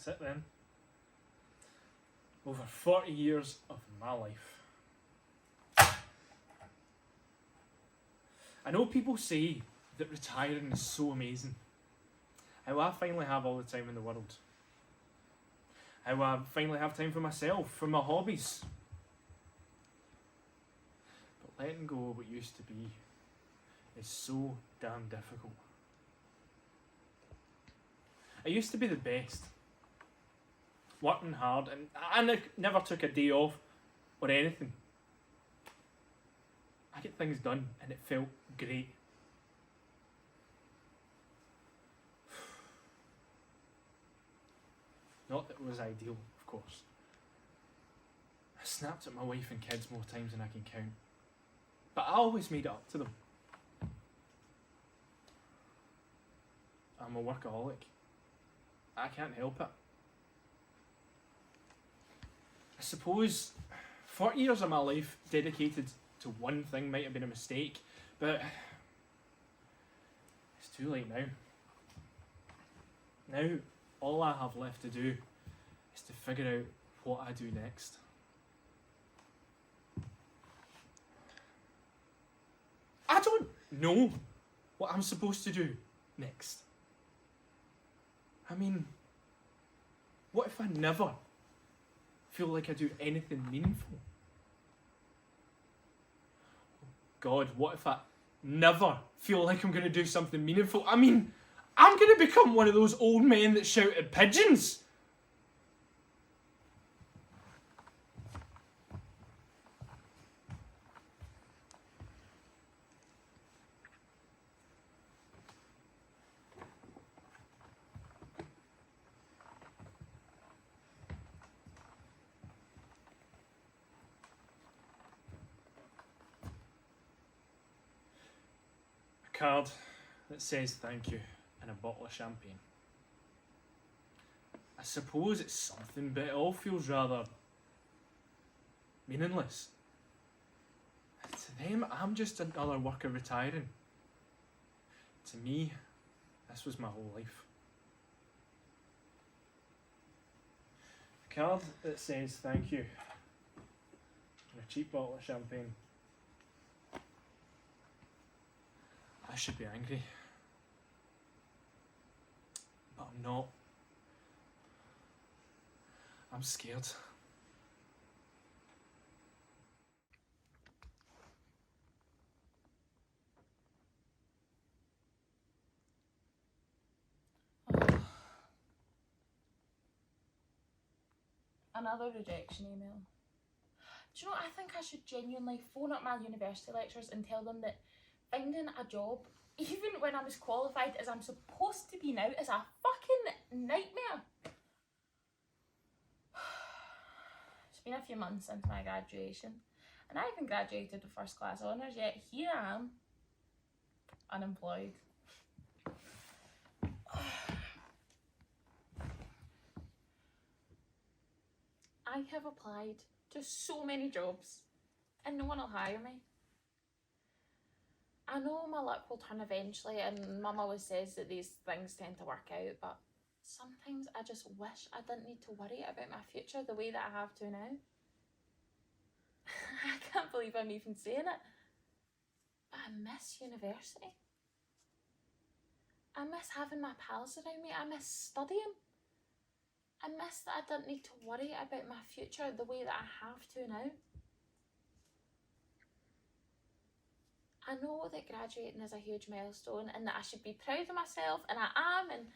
That's it then. Over 40 years of my life. I know people say that retiring is so amazing. How I finally have all the time in the world. How I finally have time for myself, for my hobbies. But letting go of what used to be is so damn difficult. I used to be the best. Working hard, and I never took a day off or anything. I get things done and it felt great. Not that it was ideal, of course. I snapped at my wife and kids more times than I can count. But I always made it up to them. I'm a workaholic. I can't help it. I suppose 40 years of my life dedicated to one thing might have been a mistake, but it's too late now. Now, all I have left to do is to figure out what I do next. I don't know what I'm supposed to do next. I mean, what if I never feel like I do anything meaningful? God, what if I never feel like I'm going to do something meaningful? I mean, I'm going to become one of those old men that shout at pigeons. A card that says thank you and a bottle of champagne. I suppose it's something, but it all feels rather meaningless. To them, I'm just another worker retiring. To me, this was my whole life. A card that says thank you and a cheap bottle of champagne. I should be angry. But I'm not. I'm scared. Another rejection email. Do you know what? I think I should genuinely phone up my university lecturers and tell them that finding a job, even when I'm as qualified as I'm supposed to be now, is a fucking nightmare. It's been a few months since my graduation, and I haven't graduated with first class honours yet. Here I am, unemployed. I have applied to so many jobs and no one will hire me. I know my luck will turn eventually, and Mum always says that these things tend to work out, but sometimes I just wish I didn't need to worry about my future the way that I have to now. I can't believe I'm even saying it, but I miss university. I miss having my pals around me. I miss studying. I miss that I didn't need to worry about my future the way that I have to now. I know that graduating is a huge milestone and that I should be proud of myself, and I am, and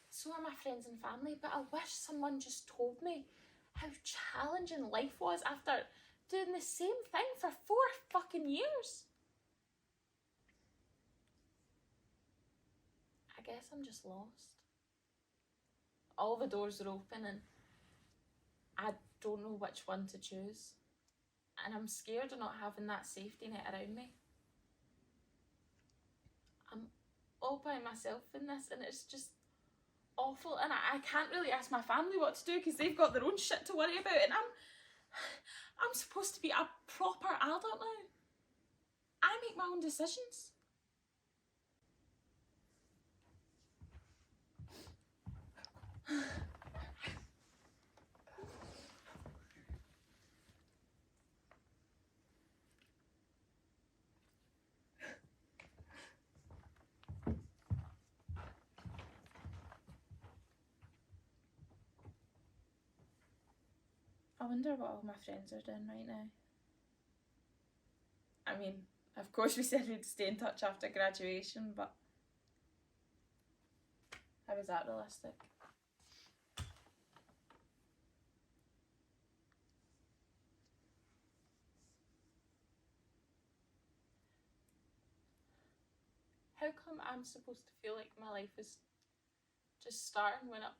so are my friends and family, but I wish someone just told me how challenging life was after doing the same thing for 4 fucking years. I guess I'm just lost. All the doors are open and I don't know which one to choose. And I'm scared of not having that safety net around me. I'm all by myself in this and it's just awful, and I can't really ask my family what to do because they've got their own shit to worry about, and I'm supposed to be a proper adult now. I make my own decisions. wonder what all my friends are doing right now. I mean, of course we said we'd stay in touch after graduation, but how is that realistic? How come I'm supposed to feel like my life is just starting when it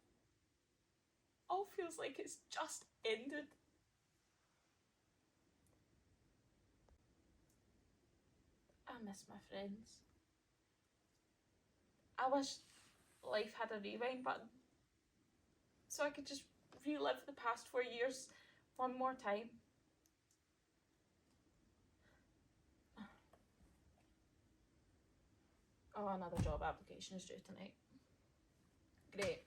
all feels like it's just ended? I miss my friends. I wish life had a rewind button so I could just relive the past 4 years one more time. Oh, another job application is due tonight. Great.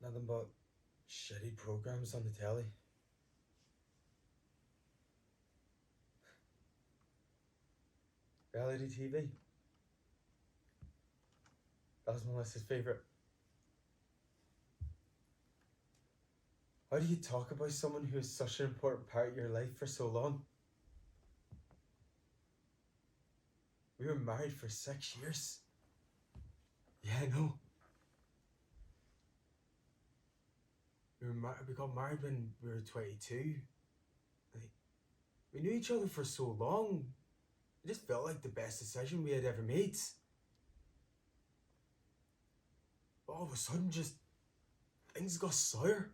Nothing but shitty programs on the telly. Reality TV. That was Melissa's favourite. How do you talk about someone who is such an important part of your life for so long? We were married for 6 years. Yeah, I know. We got married when we were 22. Like, we knew each other for so long. It just felt like the best decision we had ever made. But all of a sudden, just things got sour.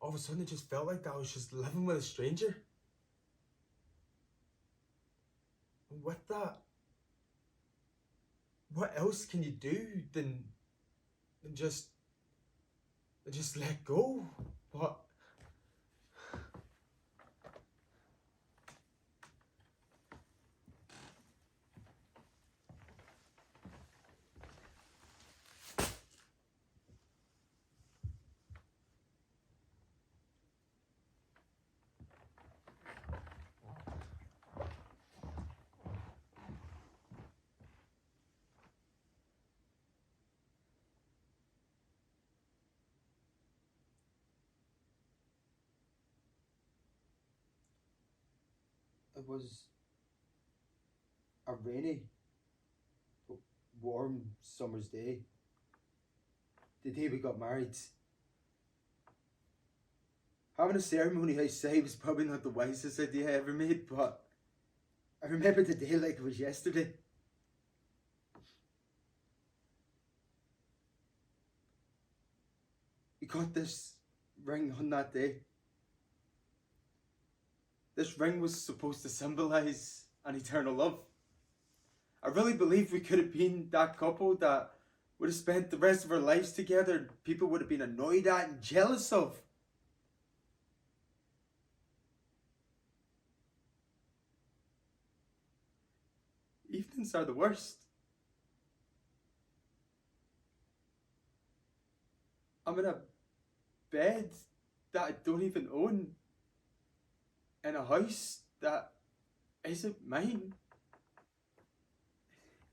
All of a sudden, it just felt like that I was just living with a stranger. And with that, what else can you do than just let go? But it was a rainy, but warm summer's day. The day we got married. Having a ceremony outside was probably not the wisest idea I ever made, but I remember the day like it was yesterday. We got this ring on that day. This ring was supposed to symbolise an eternal love. I really believe we could have been that couple that would have spent the rest of our lives together and people would have been annoyed at and jealous of. Evenings are the worst. I'm in a bed that I don't even own, in a house that isn't mine.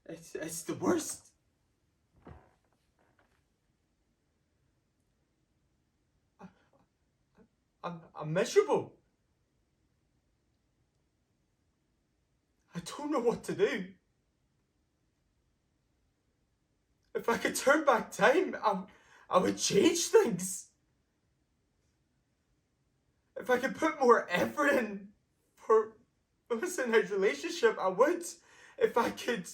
It's the worst. I'm miserable. I don't know what to do. If I could turn back time, I would change things. If I could put more effort in for us in our relationship, I would. If I could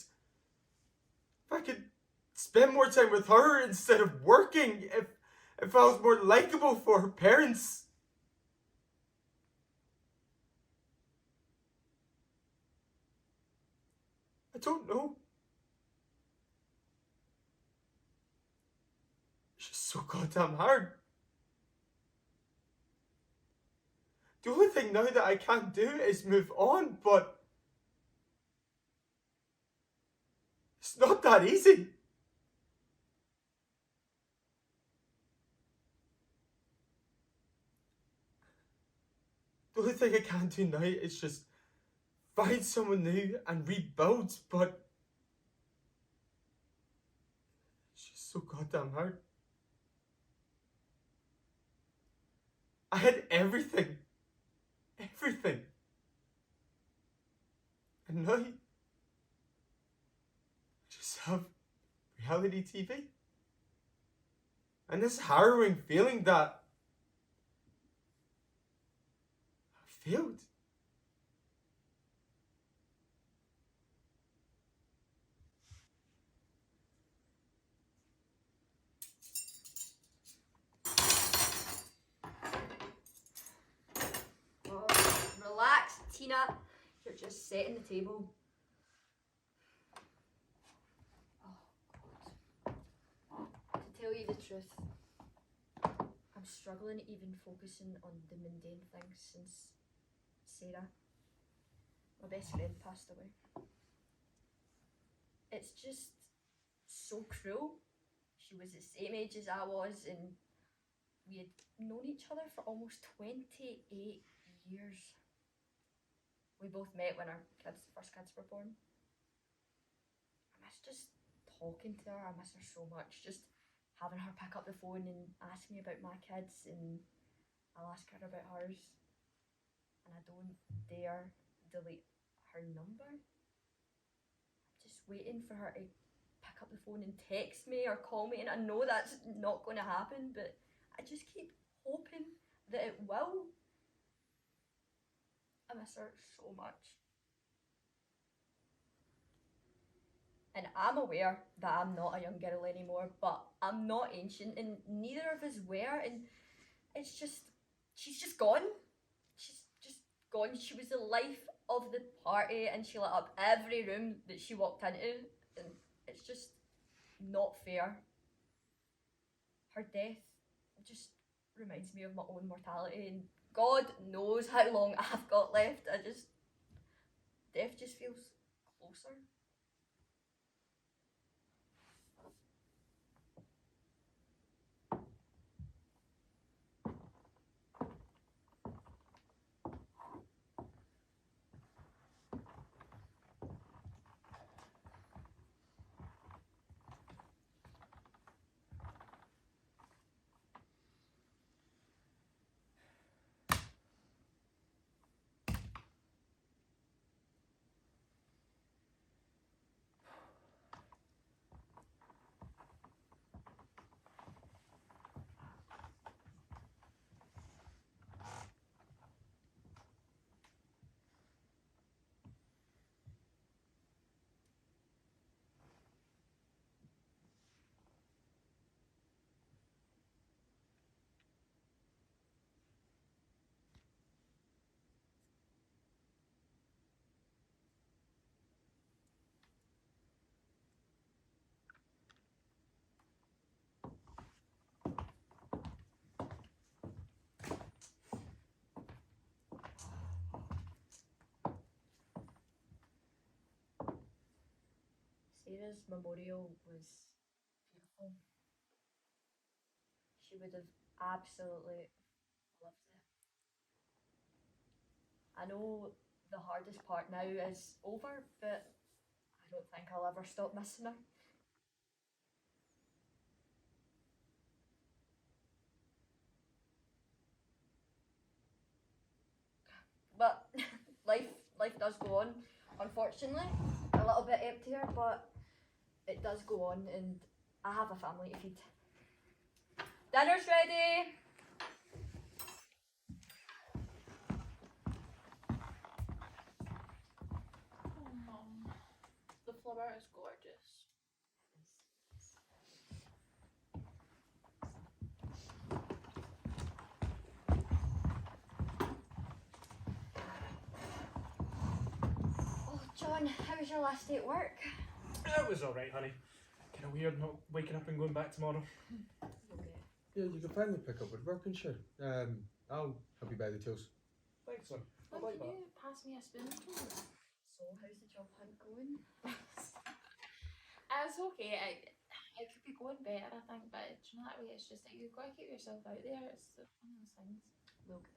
spend more time with her instead of working, if I was more likable for her parents. I don't know. It's just so goddamn hard. The only thing now that I can do is move on, but It's not that easy. The only thing I can do now is just find someone new and rebuild, but it's just so goddamn hard. I had everything. Everything. And now I just have reality TV. And this harrowing feeling that I failed. Oh, relax, Tina. You're just setting the table. Oh, God. To tell you the truth, I'm struggling even focusing on the mundane things since Sarah, my best friend, passed away. It's just so cruel. She was the same age as I was, and we had known each other for almost 28 years. We both met when our first kids were born. I miss just talking to her. I miss her so much. Just having her pick up the phone and ask me about my kids, and I'll ask her about hers. And I don't dare delete her number. I'm just waiting for her to pick up the phone and text me or call me, and I know that's not going to happen, but I just keep hoping that it will. I miss her so much. And I'm aware that I'm not a young girl anymore, but I'm not ancient, and neither of us were, and it's just, she's just gone. She's just gone. She was the life of the party, and she lit up every room that she walked into, and it's just not fair. Her death just reminds me of my own mortality, and God knows how long I've got left. Death just feels closer. Sarah's memorial was beautiful. She would have absolutely loved it. I know the hardest part now is over, but I don't think I'll ever stop missing her. But life does go on. Unfortunately, a little bit emptier, but it does go on, and I have a family to feed. Dinner's ready. Oh, Mum. The flower is gorgeous. Oh, John, how was your last day at work? It was alright, honey. Kinda weird not waking up and going back tomorrow. Okay. Yeah, you can finally pick up woodworking, sure. I'll help you buy the tools. Thanks, son. I When like can that. you pass me a spoon, please? So, how's the job hunt going? It's okay. It could be going better, I think, but do you know that way? It's just like you've got to keep yourself out there. It's one of those things. Look,